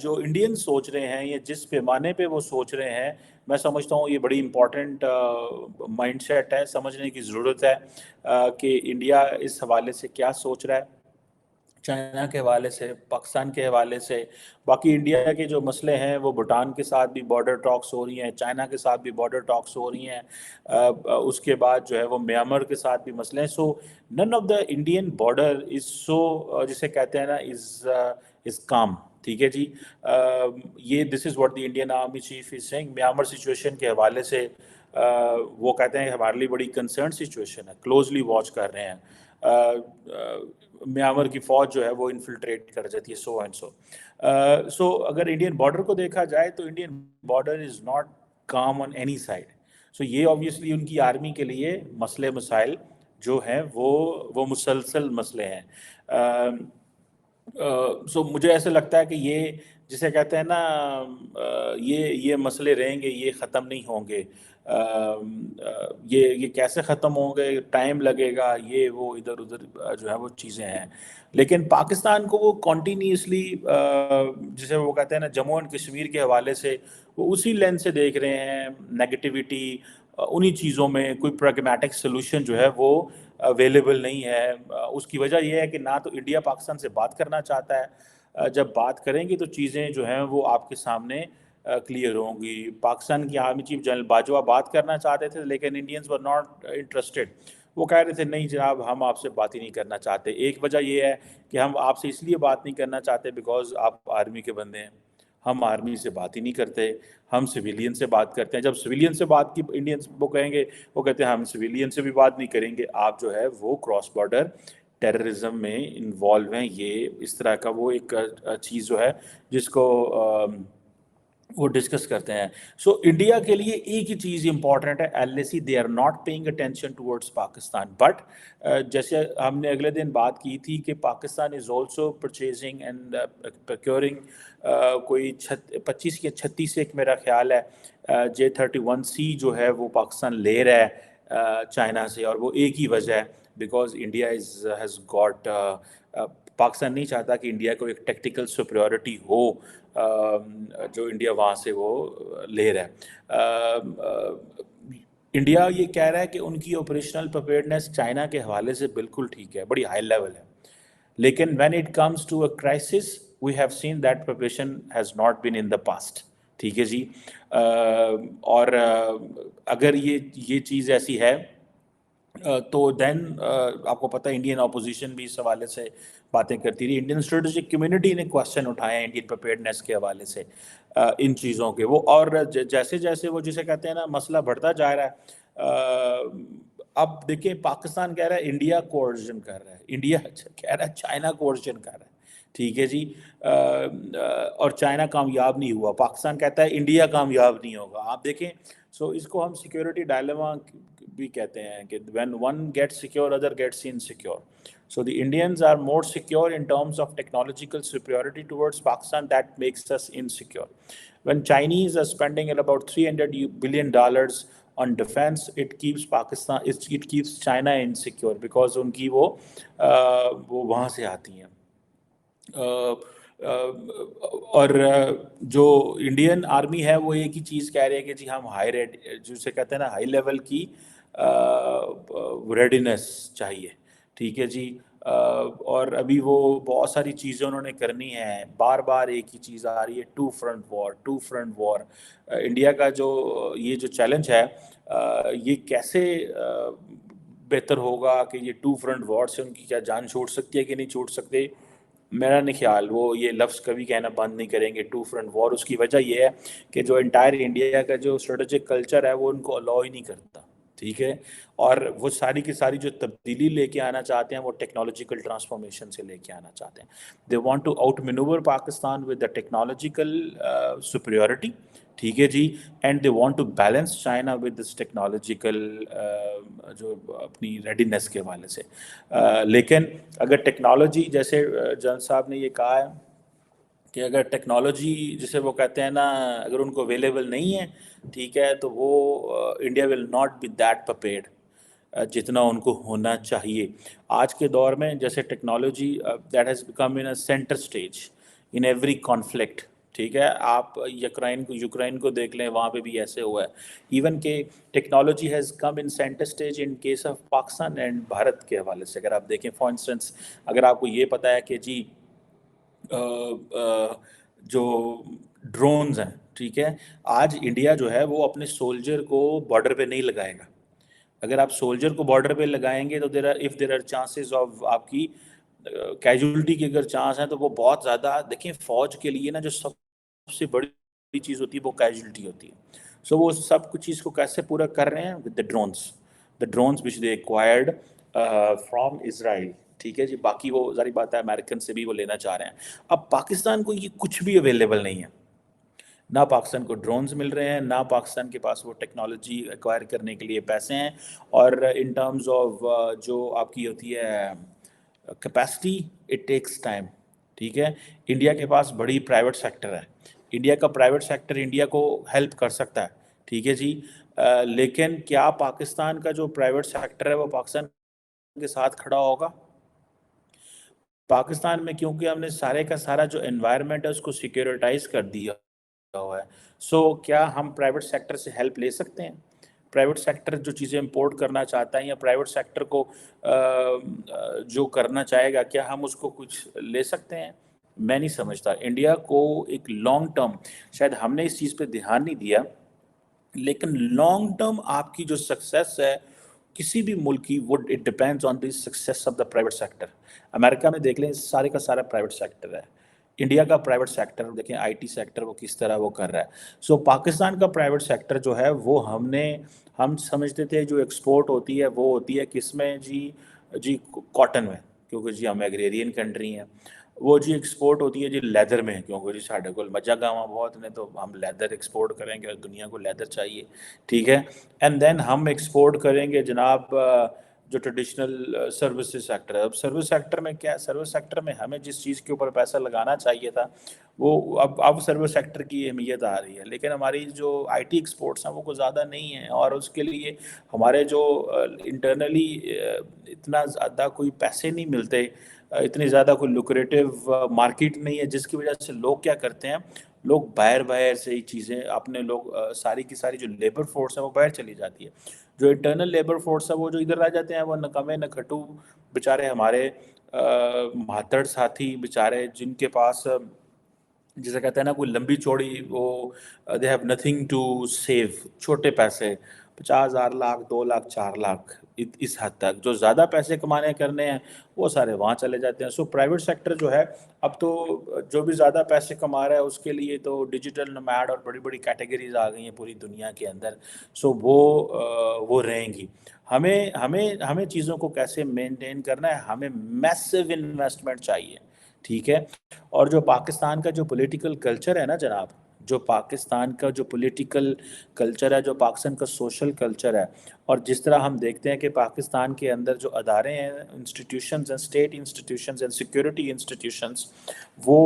جو انڈین سوچ رہے ہیں یا جس پیمانے پہ وہ سوچ رہے ہیں، میں سمجھتا ہوں یہ بڑی امپورٹنٹ مائنڈ سیٹ ہے، سمجھنے کی ضرورت ہے کہ انڈیا اس حوالے سے کیا سوچ رہا ہے، چائنا کے حوالے سے، پاکستان کے حوالے سے۔ باقی انڈیا کے جو مسئلے ہیں وہ بھوٹان کے ساتھ بھی بارڈر ٹاکس ہو رہی ہیں، چائنا کے ساتھ بھی بارڈر ٹاکس ہو رہی ہیں، اس کے بعد جو ہے وہ میانمار کے ساتھ بھی مسئلے ہیں۔ So none of the Indian border is so, جسے کہتے ہیں نا، از کام، ٹھیک ہے جی۔ یہ this is what the Indian army chief is saying. Myanmar situation کے حوالے سے وہ کہتے ہیں کہ ہمارے لیے بڑی کنسرن سچویشن ہے، کلوزلی واچ کر رہے ہیں، میانمار کی فوج جو ہے وہ انفلٹریٹ کر جاتی ہے، سو اینڈ سو اگر انڈین بارڈر کو دیکھا جائے تو Indian border is not calm on any side. So یہ آبویسلی ان کی آرمی کے لیے مسئلے مسائل جو ہیں وہ مسلسل مسئلے ہیں۔ سو مجھے ایسے لگتا ہے کہ یہ جسے کہتے ہیں نا، یہ مسئلے رہیں گے، یہ ختم نہیں ہوں گے۔ یہ کیسے ختم ہوں گے، ٹائم لگے گا، یہ وہ ادھر ادھر جو ہے وہ چیزیں ہیں۔ لیکن پاکستان کو وہ کنٹینیوسلی جسے وہ کہتے ہیں نا جموں اینڈ کشمیر کے حوالے سے وہ اسی لینس سے دیکھ رہے ہیں، نیگیٹیوٹی انہی چیزوں میں، کوئی پریگمیٹک سلوشن جو ہے وہ اویلیبل نہیں ہے۔ اس کی وجہ یہ ہے کہ نہ تو انڈیا پاکستان سے بات کرنا چاہتا ہے، جب بات کریں گے تو چیزیں جو ہیں وہ آپ کے سامنے کلیئر ہوں گی۔ پاکستان کی آرمی چیف جنرل باجوہ بات کرنا چاہتے تھے لیکن انڈینز ور ناٹ انٹرسٹڈ، وہ کہہ رہے تھے نہیں جناب ہم آپ سے بات ہی نہیں کرنا چاہتے۔ ایک وجہ یہ ہے کہ ہم آپ سے اس لیے بات نہیں کرنا چاہتے بیکاز آپ آرمی کے بندے ہیں، ہم آرمی سے بات ہی نہیں کرتے، ہم سویلین سے بات کرتے ہیں۔ جب سویلین سے بات کی انڈینز وہ کہیں گے، وہ کہتے ہیں ہم سویلین سے بھی بات نہیں کریں گے، آپ جو ہے وہ کراس بارڈر ٹیررزم میں انوالو ہیں۔ یہ اس طرح کا وہ ایک چیز جو ہے جس کو وہ ڈسکس کرتے ہیں۔ سو انڈیا کے لیے ایک ہی چیز امپورٹنٹ ہے، L C they are not paying attention towards Pakistan, but جیسے ہم نے اگلے دن بات کی تھی کہ Pakistan is also purchasing and procuring کوئی 25 یا 36 ایک میرا خیال ہے J-31C جو ہے وہ پاکستان لے رہا ہے چائنا سے، اور وہ ایک ہی وجہ ہے because India has got, Pakistan نہیں چاہتا کہ انڈیا کو ایک ٹیکٹیکل سپریورٹی ہو جو انڈیا وہاں سے وہ لے رہا ہے۔ انڈیا یہ کہہ رہا ہے کہ ان کی آپریشنل پریپیئرڈنیس چائنا کے حوالے سے بالکل ٹھیک ہے، بڑی ہائی لیول ہے، لیکن when it comes to a crisis we have seen that preparation has not been in the past، ٹھیک ہے جی۔ اور اگر یہ چیز ایسی ہے تو دین آپ کو پتہ ہے انڈین اپوزیشن بھی اس حوالے سے باتیں کرتی رہی، انڈین اسٹریٹجک کمیونٹی نے کوسچن اٹھائے ہیں انڈین پریپیئرڈنیس کے حوالے سے ان چیزوں کے وہ، اور جیسے جیسے وہ جسے کہتے ہیں نا مسئلہ بڑھتا جا رہا ہے۔ اب دیکھیں پاکستان کہہ رہا ہے انڈیا کوارزن کر رہا ہے، انڈیا کہہ رہا ہے چائنا کوارزن کر رہا ہے، ٹھیک ہے جی، اور چائنا کامیاب نہیں ہوا، پاکستان کہتا ہے انڈیا کامیاب نہیں ہوگا۔ آپ دیکھیں، سو اس کو ہم سیکیورٹی ڈائلیما بھی کہتے ہیں کہ when one gets secure other gets insecure. So the Indians are more secure in terms of technological superiority towards Pakistan, that makes us insecure. When Chinese are spending at about $300 billion on defense, it keeps Pakistan, it keeps China insecure because ان کی وہ وہاں سے آتی ہیں۔ اور جو Indian army ہے وہ ایک ہی چیز کہہ رہے ہیں کہ جی ہم ہائی ریٹ جسے کہتے ہیں نا ہائی لیول کی ریڈینس چاہیے، ٹھیک ہے جی۔ اور ابھی وہ بہت ساری چیزیں انہوں نے کرنی ہیں، بار بار ایک ہی چیز آ رہی ہے، ٹو فرنٹ وار۔ انڈیا کا جو یہ جو چیلنج ہے یہ کیسے بہتر ہوگا کہ یہ ٹو فرنٹ وار سے ان کی کیا جان چھوٹ سکتی ہے کہ نہیں چھوٹ سکتے، میرا نہیں خیال وہ یہ لفظ کبھی کہنا بند نہیں کریں گے ٹو فرنٹ وار۔ اس کی وجہ یہ ہے کہ جو انٹائر انڈیا کا جو اسٹریٹجک کلچر ہے وہ ان کو الاؤ ہی نہیں کرتا، ٹھیک ہے، اور وہ ساری کی ساری جو تبدیلی لے کے آنا چاہتے ہیں وہ ٹیکنالوجیکل ٹرانسفارمیشن سے لے کے آنا چاہتے ہیں۔ They want to outmanoeuvre Pakistan with the technological superiority, ٹھیک ہے جی، and they want to balance China with this technological جو اپنی ریڈینس کے حوالے سے۔ لیکن اگر ٹیکنالوجی جیسے جنرل صاحب نے یہ کہا ہے کہ اگر ٹیکنالوجی جسے وہ کہتے ہیں نا اگر ان کو اویلیبل نہیں ہے، ٹھیک ہے، تو وہ India will not be that prepared جتنا ان کو ہونا چاہیے۔ آج کے دور میں جیسے technology that has become in a centre stage in every conflict. ٹھیک ہے, آپ یوکرائن کو دیکھ لیں, وہاں پہ بھی ایسے ہوا ہے. ایون کہ technology has come in centre stage in case of Pakistan and Bharat کے حوالے سے. اگر آپ دیکھیں فار انسٹنس, اگر آپ کو یہ پتہ ہے کہ جی جو ڈرونز ہیں, ٹھیک ہے, آج انڈیا جو ہے وہ اپنے سولجر کو بارڈر پہ نہیں لگائے گا. اگر آپ سولجر کو بارڈر پہ لگائیں گے تو دیر آر چانسز آف آپ کی کیجولٹی کے اگر چانس ہیں تو وہ بہت زیادہ. دیکھیں فوج کے لیے نا جو سب سے بڑی چیز ہوتی ہے وہ کیجولٹی ہوتی ہے. سو وہ سب کچھ چیز کو کیسے پورا کر رہے ہیں with the drones which they acquired from Israel. ٹھیک ہے جی, باقی وہ ظاہر بات ہے امریکن سے بھی وہ لینا چاہ رہے ہیں. اب پاکستان کو یہ کچھ بھی اویلیبل نہیں ہے, نہ پاکستان کو ڈرونز مل رہے ہیں, نہ پاکستان کے پاس وہ ٹیکنالوجی ایکوائر کرنے کے لیے پیسے ہیں. اور ان ٹرمز آف جو آپ کی ہوتی ہے کیپیسٹی, اٹ ٹیکس ٹائم. ٹھیک ہے, انڈیا کے پاس بڑی پرائیویٹ سیکٹر ہے, انڈیا کا پرائیویٹ سیکٹر انڈیا کو ہیلپ کر سکتا ہے. ٹھیک ہے جی, لیکن کیا پاکستان کا جو پرائیویٹ سیکٹر ہے وہ پاکستان کے ساتھ کھڑا ہوگا؟ پاکستان میں کیونکہ ہم نے سارے کا سارا جو انوائرمنٹ ہے اس کو سیکیورٹائز کر دیا ہوا ہے. سو کیا ہم پرائیویٹ سیکٹر سے ہیلپ لے سکتے ہیں؟ پرائیویٹ سیکٹر جو چیزیں امپورٹ کرنا چاہتا ہے یا پرائیویٹ سیکٹر کو جو کرنا چاہے گا, کیا ہم اس کو کچھ لے سکتے ہیں؟ میں نہیں سمجھتا. انڈیا کو ایک لانگ ٹرم, شاید ہم نے اس چیز پہ دھیان نہیں دیا, لیکن لانگ ٹرم آپ کی جو سکسیس ہے کسی بھی ملک کی, with it depends on the success of the private sector. امریکہ میں دیکھ لیں سارے کا سارا پرائیویٹ سیکٹر ہے. انڈیا کا پرائیویٹ سیکٹر دیکھیں, آئی ٹی سیکٹر وہ کس طرح وہ کر رہا ہے. سو پاکستان کا پرائیویٹ سیکٹر جو ہے وہ ہم سمجھتے تھے جو ایکسپورٹ ہوتی ہے وہ ہوتی ہے کس میں جی کاٹن میں, کیونکہ جی ہم ایگریرین کنٹری ہیں. وہ جی ایکسپورٹ ہوتی ہے جی لیدر میں, کیونکہ جی ساڈے کو مجھا گاواں بہت نے تو ہم لیدر ایکسپورٹ کریں گے, دنیا کو لیدر چاہیے. ٹھیک ہے, اینڈ دین ہم ایکسپورٹ کریں گے جناب جو ٹریڈیشنل سروسز سیکٹر ہے. اب سروس سیکٹر میں کیا ہے, سروس سیکٹر میں ہمیں جس چیز کے اوپر پیسہ لگانا چاہیے تھا وہ اب سروس سیکٹر کی اہمیت آ رہی ہے, لیکن ہماری جو آئی ٹی ایکسپورٹس ہیں وہ کوئی زیادہ نہیں ہیں, اور اس کے لیے ہمارے جو انٹرنلی اتنا زیادہ کوئی پیسے نہیں ملتے, اتنی زیادہ کوئی لوکریٹو مارکیٹ نہیں ہے, جس کی وجہ سے لوگ کیا کرتے ہیں, لوگ باہر سے ہی چیزیں اپنے لوگ ساری کی ساری جو لیبر فورس ہے وہ باہر چلی جاتی ہے. جو انٹرنل لیبر فورس ہے وہ جو ادھر رہ جاتے ہیں وہ نکمے نکھٹو بیچارے ہمارے مہاتڑ ساتھی بیچارے, جن کے پاس جسے کہتے ہیں نا کوئی لمبی چوڑی وہ they have nothing to save, چھوٹے پیسے 50,000 لاکھ 2 لاکھ 4 لاکھ اس حد تک, جو زیادہ پیسے کمانے کرنے ہیں وہ سارے وہاں چلے جاتے ہیں. سو پرائیویٹ سیکٹر جو ہے اب تو جو بھی زیادہ پیسے کما رہا ہے اس کے لیے تو ڈیجیٹل نومیڈ اور بڑی بڑی کیٹیگریز آ گئی ہیں پوری دنیا کے اندر. سو وہ رہیں گی. ہمیں چیزوں کو کیسے مینٹین کرنا ہے, ہمیں میسو انویسٹمنٹ چاہیے. ٹھیک ہے, اور جو پاکستان کا جو پولیٹیکل کلچر ہے نا جناب, جو پاکستان کا جو پولیٹیکل کلچر ہے, جو پاکستان کا سوشل کلچر ہے, اور جس طرح ہم دیکھتے ہیں کہ پاکستان کے اندر جو ادارے ہیں, انسٹیٹیوشنز ہیں, اسٹیٹ انسٹیٹیوشنز ہیں, سیکورٹی انسٹیٹیوشنز, وہ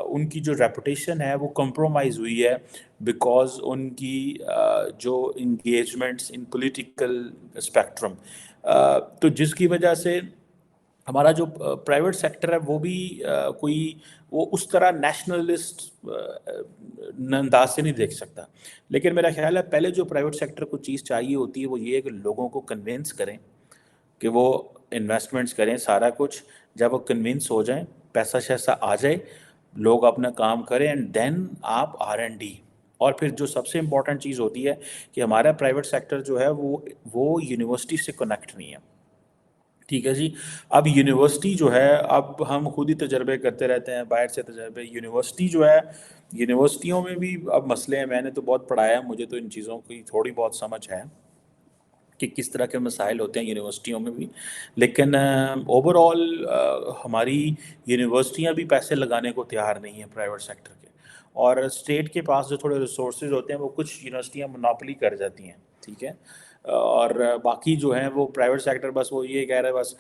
ان کی جو ریپوٹیشن ہے وہ کمپرومائز ہوئی ہے بیکاز ان کی جو انگیجمنٹس ان پولیٹیکل اسپیکٹرم, تو جس کی وجہ سے ہمارا جو پرائیویٹ سیکٹر ہے وہ بھی وہ اس طرح نیشنلسٹ انداز سے نہیں دیکھ سکتا. لیکن میرا خیال ہے پہلے جو پرائیویٹ سیکٹر کو چیز چاہیے ہوتی ہے وہ یہ ہے کہ لوگوں کو کنونس کریں کہ وہ انویسٹمنٹس کریں سارا کچھ. جب وہ کنونس ہو جائیں, پیسہ شیسہ آ جائے, لوگ اپنا کام کریں, اینڈ دین آپ R&D. اور پھر جو سب سے امپورٹنٹ چیز ہوتی ہے کہ ہمارا پرائیویٹ سیکٹر جو ہے وہ یونیورسٹی سے کنیکٹ نہیں ہے. ٹھیک ہے جی, اب یونیورسٹی جو ہے, اب ہم خود ہی تجربے کرتے رہتے ہیں, باہر سے تجربے. یونیورسٹی جو ہے, یونیورسٹیوں میں بھی اب مسئلے ہیں. میں نے تو بہت پڑھایا ہے, مجھے تو ان چیزوں کی تھوڑی بہت سمجھ ہے کہ کس طرح کے مسائل ہوتے ہیں یونیورسٹیوں میں بھی. لیکن اوور آل ہماری یونیورسٹیاں بھی پیسے لگانے کو تیار نہیں ہیں پرائیویٹ سیکٹر کے, اور اسٹیٹ کے پاس جو تھوڑے ریسورسز ہوتے ہیں وہ کچھ یونیورسٹیاں مناپلی کر جاتی ہیں. ٹھیک ہے, اور باقی جو ہیں وہ پرائیویٹ سیکٹر بس وہ یہ کہہ رہے ہیں بس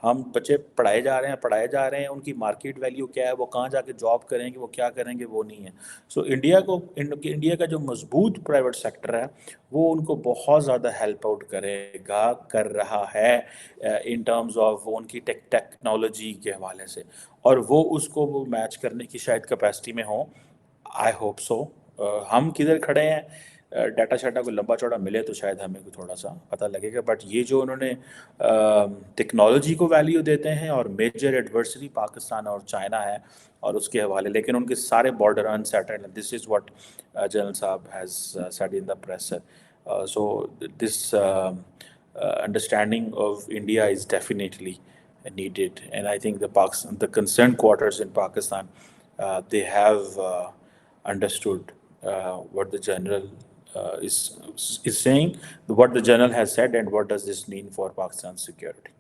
ہم بچے پڑھائے جا رہے ہیں، ان کی مارکیٹ ویلیو کیا ہے، وہ کہاں جا کے جاب کریں گے، وہ کیا کریں گے، وہ نہیں ہے. سو انڈیا کا جو مضبوط پرائیویٹ سیکٹر ہے وہ ان کو بہت زیادہ ہیلپ آؤٹ کر رہا ہے ان ٹرمز آف ان کی ٹیکنالوجی کے حوالے سے، اور وہ اس کو وہ میچ کرنے کی شاید کیپیسٹی میں ہوں. I hope so. ہم کدھر کھڑے ہیں، ڈیٹا شیٹا کو لمبا چوڑا ملے تو شاید ہمیں کو تھوڑا سا پتہ لگے گا. بٹ یہ جو انہوں نے ٹیکنالوجی کو ویلیو دیتے ہیں، اور میجر ایڈورسری پاکستان اور چائنا ہے اور اس کے حوالے، لیکن ان کے سارے border unsettled. This is what general صاحب has said in the press. So this understanding of India is definitely needed, and I think the concerned quarters in Pakistan, they have understood what the general is saying, what the general has said, and what does this mean for Pakistan's security.